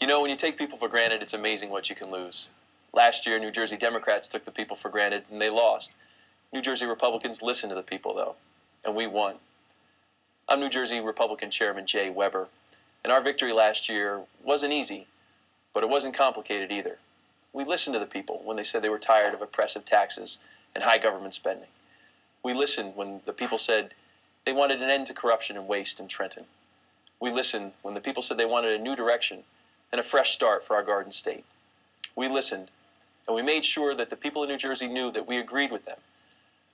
You know, when you take people for granted, it's amazing what you can lose. Last year, New Jersey Democrats took the people for granted and they lost. New Jersey Republicans listened to the people, though, and we won. I'm New Jersey Republican Chairman Jay Weber, and our victory last year wasn't easy, but it wasn't complicated either. We listened to the people when they said they were tired of oppressive taxes and high government spending. We listened when the people said they wanted an end to corruption and waste in Trenton. We listened when the people said they wanted a new direction and a fresh start for our Garden State. We listened, and we made sure that the people of New Jersey knew that we agreed with them.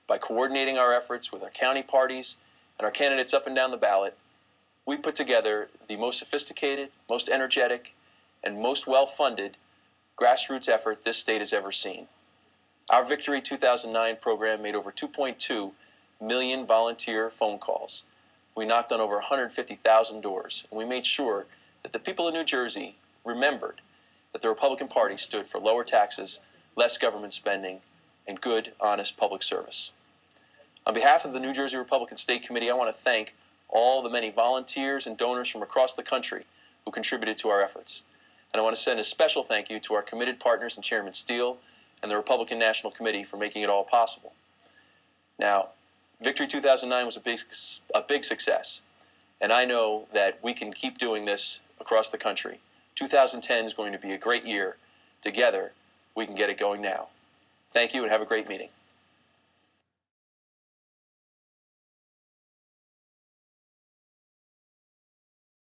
By coordinating our efforts with our county parties and our candidates up and down the ballot, we put together the most sophisticated, most energetic, and most well-funded grassroots effort this state has ever seen. Our Victory 2009 program made over 2.2 million volunteer phone calls. We knocked on over 150,000 doors, and we made sure that the people of New Jersey remembered that the Republican Party stood for lower taxes, less government spending, and good, honest public service. On behalf of the New Jersey Republican State Committee, I want to thank all the many volunteers and donors from across the country who contributed to our efforts. And I want to send a special thank you to our committed partners in Chairman Steele and the Republican National Committee for making it all possible. Now, Victory 2009 was a big success, and I know that we can keep doing this across the country. 2010 is going to be a great year. Together, we can get it going now. Thank you and have a great meeting.